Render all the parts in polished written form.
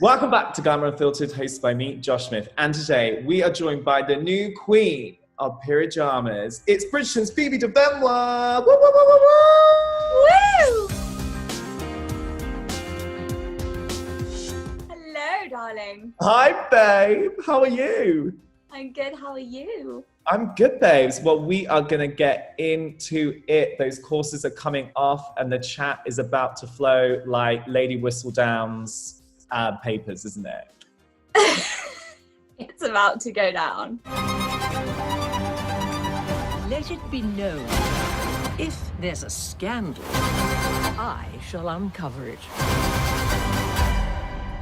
Welcome back to Glamour Unfiltered, hosted by me, Josh Smith. And today we are joined by the new queen of pyjamas. It's Britain's Phoebe de Benoit. Woo, woo, woo, woo, woo! Woo! Hello, darling. Hi, babe. How are you? I'm good. How are you? I'm good, babes. Well, we are going to get into it. Those courses are coming off and the chat is about to flow like Lady Whistledown's papers, isn't it? It's about to go down. Let it be known, if there's a scandal, I shall uncover it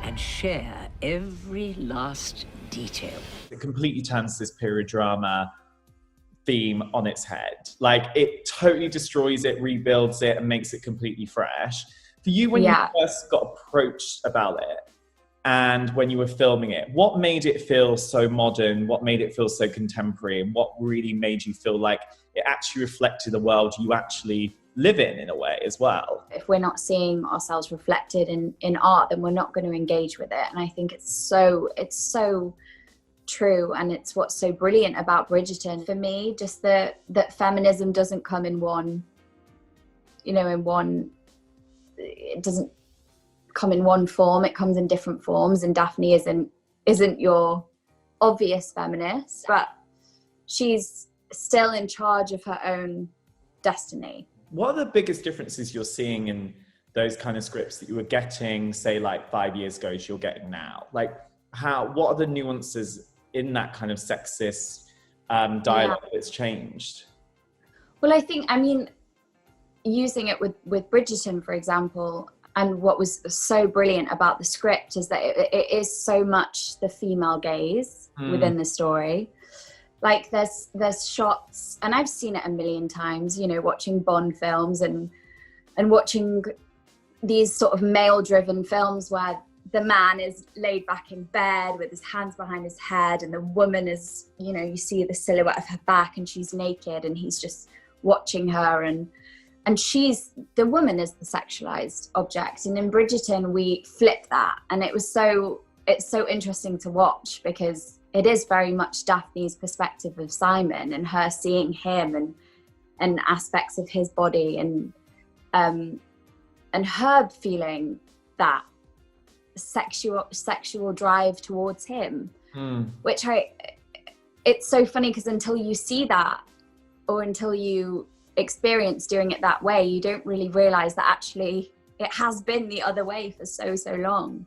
and share every last detail. It completely turns this period drama theme on its head. Like, it totally destroys it, rebuilds it, and makes it completely fresh. For you, when you first got approached about it, and when you were filming it, what made it feel so modern? What made it feel so contemporary? And what really made you feel like it actually reflected the world you actually live in a way as well? If we're not seeing ourselves reflected in art, then we're not going to engage with it. And I think it's so true, and it's what's so brilliant about Bridgerton. For me, just that feminism doesn't come in one, it doesn't come in one form, it comes in different forms, and Daphne isn't your obvious feminist, but she's still in charge of her own destiny. What are the biggest differences you're seeing in those kind of scripts that you were getting, say, like 5 years ago, as you're getting now? Like, what are the nuances in that kind of sexist dialogue that's changed? Well, I mean, using it with Bridgerton, for example, and what was so brilliant about the script is that it is so much the female gaze within the story. Like, there's shots, and I've seen it a million times, watching Bond films and watching these sort of male-driven films where the man is laid back in bed with his hands behind his head, and the woman is, you see the silhouette of her back, and she's naked, and he's just watching her, and the woman is the sexualized object. And in Bridgerton, we flip that, and it's so interesting to watch, because it is very much Daphne's perspective of Simon, and her seeing him and aspects of his body, and her feeling that sexual drive towards him, which it's so funny, because until you see that, or until you experience doing it that way, you don't really realize that actually it has been the other way for so long.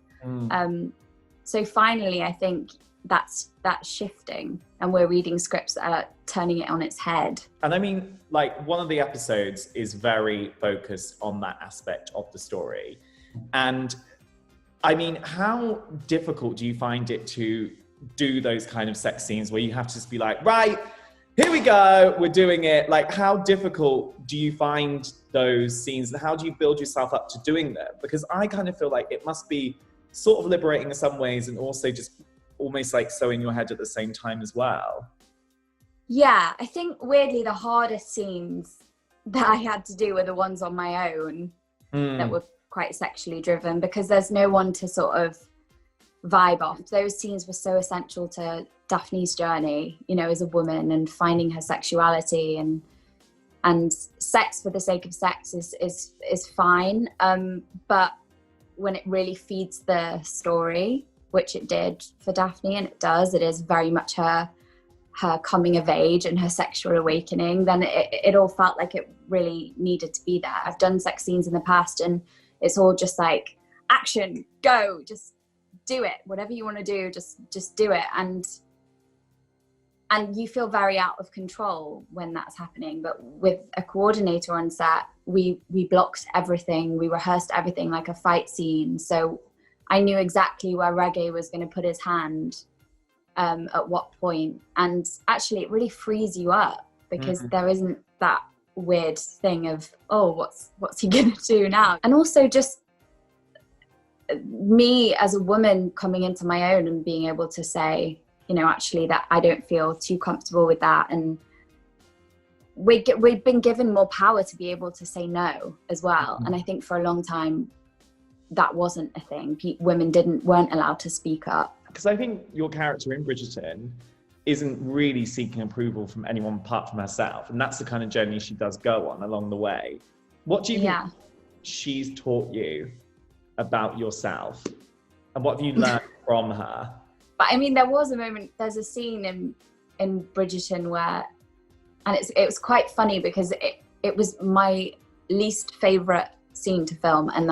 So finally, I think that's shifting, and we're reading scripts that are turning it on its head. And I mean, like, one of the episodes is very focused on that aspect of the story. And I mean, how difficult do you find it to do those kind of sex scenes where you have to just be like, right, here we go, we're doing it? Like, how difficult do you find those scenes, and how do you build yourself up to doing them? Because I kind of feel like it must be sort of liberating in some ways, and also just almost like so in your head at the same time as well. Yeah, I think weirdly the hardest scenes that I had to do were the ones on my own that were quite sexually driven, because there's no one to sort of vibe off. Those scenes were so essential to Daphne's journey, as a woman, and finding her sexuality, and sex for the sake of sex is fine. But when it really feeds the story, which it did for Daphne, and it does, it is very much her coming of age and her sexual awakening, then it all felt like it really needed to be there. I've done sex scenes in the past, and it's all just like, action, go, just do it. Whatever you want to do, just do it. And you feel very out of control when that's happening. But with a coordinator on set, we blocked everything. We rehearsed everything like a fight scene. So I knew exactly where Reggae was going to put his hand at what point. And actually, it really frees you up, because there isn't that weird thing of, oh, what's he going to do now? And also just me as a woman coming into my own and being able to say, actually, that I don't feel too comfortable with that. And we've been given more power to be able to say no as well. And I think for a long time, that wasn't a thing. Women weren't allowed to speak up. Because I think your character in Bridgerton isn't really seeking approval from anyone apart from herself. And that's the kind of journey she does go on along the way. What do you think she's taught you about yourself? And what have you learned from her? But I mean, there's a scene in Bridgerton where, and it was quite funny because it was my least favourite scene to film and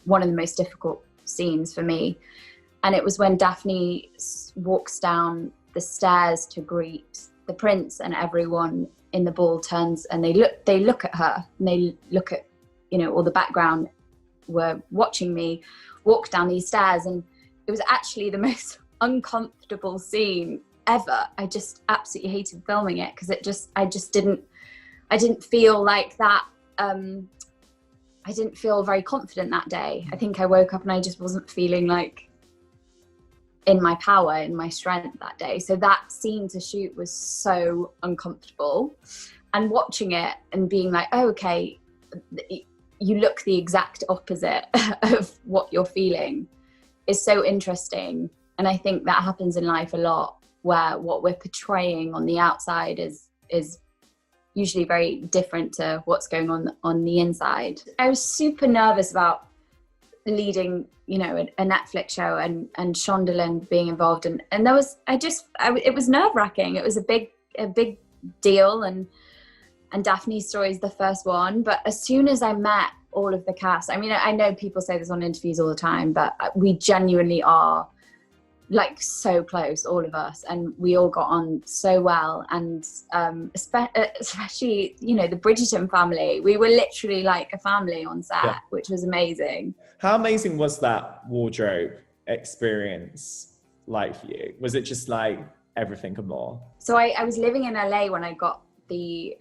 one of the most difficult scenes for me. And it was when Daphne walks down the stairs to greet the prince, and everyone in the ball turns and they look at her, and they look at, all the background were watching me walk down these stairs, and it was actually the most uncomfortable scene ever. I just absolutely hated filming it because I didn't feel like that. I didn't feel very confident that day. I think I woke up and I just wasn't feeling like in my power, in my strength that day. So that scene to shoot was so uncomfortable, and watching it and being like, oh, okay, you look the exact opposite of what you're feeling is so interesting. And I think that happens in life a lot, where what we're portraying on the outside is usually very different to what's going on the inside. I was super nervous about leading, a Netflix show and Shondaland being involved, and there was, it was nerve-wracking. It was a big deal, and Daphne's story is the first one. But as soon as I met all of the cast, I mean, I know people say this on interviews all the time, but we genuinely are like so close, all of us, and we all got on so well. And especially, the Bridgerton family, we were literally like a family on set, which was amazing. How amazing was that wardrobe experience like for you? Was it just like everything and more? So I was living in LA when I got the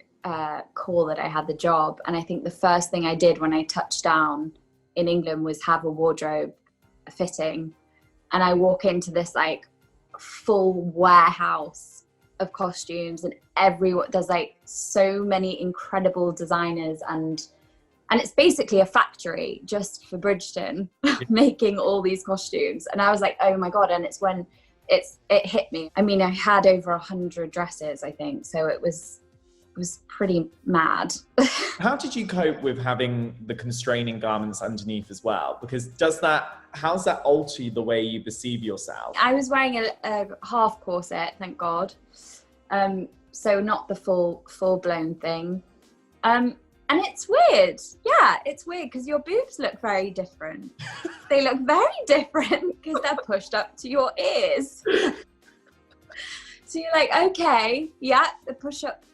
call that I had the job, and I think the first thing I did when I touched down in England was have a wardrobe fitting. And I walk into this like full warehouse of costumes, and there's like so many incredible designers, and it's basically a factory just for Bridgerton making all these costumes. And I was like, oh my God. And it's when it hit me. I mean, I had over 100 dresses, I think. So it was pretty mad. How did you cope with having the constraining garments underneath as well? Because how's that alter the way you perceive yourself? I was wearing a half corset, thank God. So not the full-blown thing. And it's weird. Yeah, it's weird because your boobs look very different. They look very different because they're pushed up to your ears. So you're like, okay, yeah, the push-up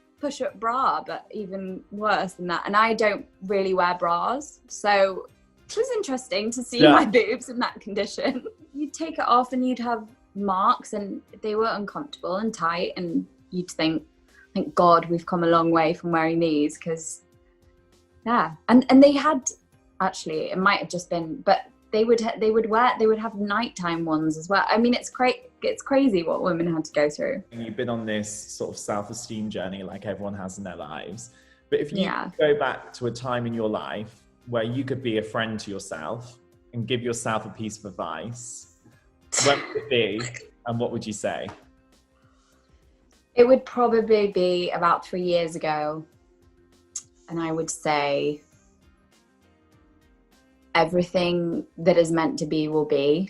bra, but even worse than that. And I don't really wear bras, so it was interesting to see my boobs in that condition. You'd take it off and you'd have marks, and they were uncomfortable and tight, and you'd think, thank God we've come a long way from wearing these, because and they had, actually it might have just been, but they would have nighttime ones as well. I mean, it's crazy what women had to go through. You've been on this sort of self-esteem journey like everyone has in their lives. But if you go back to a time in your life where you could be a friend to yourself and give yourself a piece of advice, what would it be and what would you say? It would probably be about 3 years ago. And I would say, everything that is meant to be will be.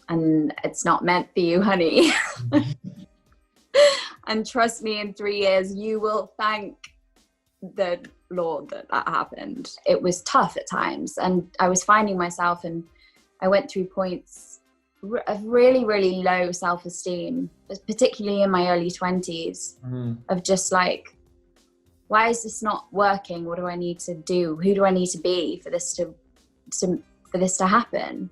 And it's not meant for you, honey. And trust me, in 3 years, you will thank the Lord that happened. It was tough at times, and I was finding myself, and I went through points of really, really low self-esteem, particularly in my early 20s, of just like, why is this not working? What do I need to do? Who do I need to be for this to happen?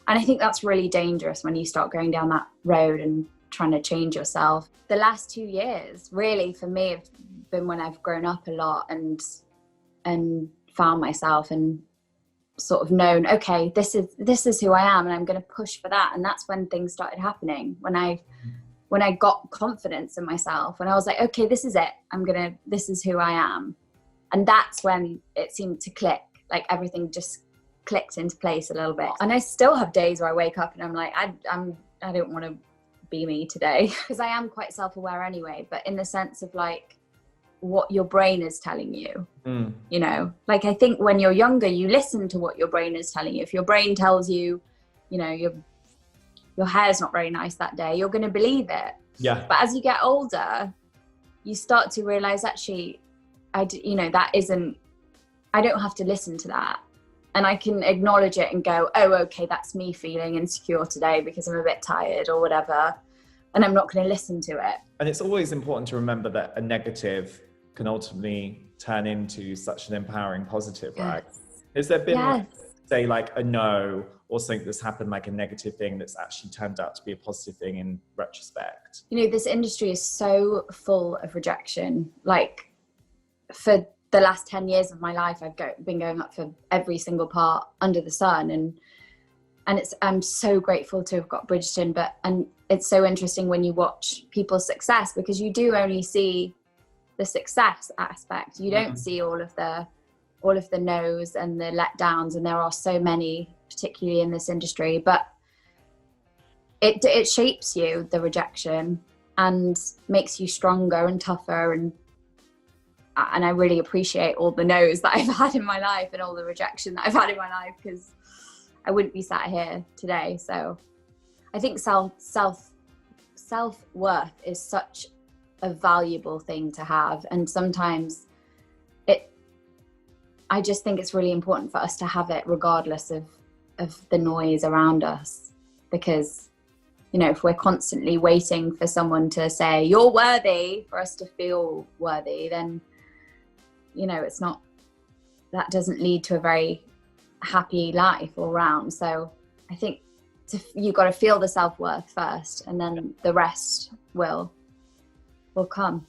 And I think that's really dangerous when you start going down that road and trying to change yourself. The last 2 years, really, for me, have been when I've grown up a lot and found myself and sort of known, okay, this is who I am, and I'm going to push for that. And that's when things started happening. When I got confidence in myself, when I was like, okay, this is it. This is who I am. And that's when it seemed to click. Like everything just clicked into place a little bit. And I still have days where I wake up and I'm like, I don't want to be me today, because I am quite self-aware anyway, but in the sense of like what your brain is telling you, you know, like I think when you're younger, you listen to what your brain is telling you. If your brain tells you, you know, your hair's not very nice that day, you're going to believe it. Yeah. But as you get older, you start to realize, actually, you know, that isn't, I don't have to listen to that. And I can acknowledge it and go, oh, okay, that's me feeling insecure today because I'm a bit tired or whatever. And I'm not going to listen to it. And it's always important to remember that a negative can ultimately turn into such an empowering positive, right? Has there been, say, like a no or something that's happened, like a negative thing that's actually turned out to be a positive thing in retrospect? You know, this industry is so full of rejection. Like, for the last 10 years of my life, I've been going up for every single part under the sun. And I'm so grateful to have got Bridgerton, and it's so interesting when you watch people's success, because you do only see the success aspect. You don't see all of the no's and the letdowns, and there are so many, particularly in this industry. But it shapes you, the rejection, and makes you stronger and tougher. And I really appreciate all the no's that I've had in my life and all the rejection that I've had in my life, because I wouldn't be sat here today. So I think self-worth is such a valuable thing to have. And sometimes I just think it's really important for us to have it regardless of the noise around us. Because, you know, if we're constantly waiting for someone to say, you're worthy, for us to feel worthy, then, you know, that doesn't lead to a very happy life all round. So I think you've got to feel the self-worth first, and then the rest will come.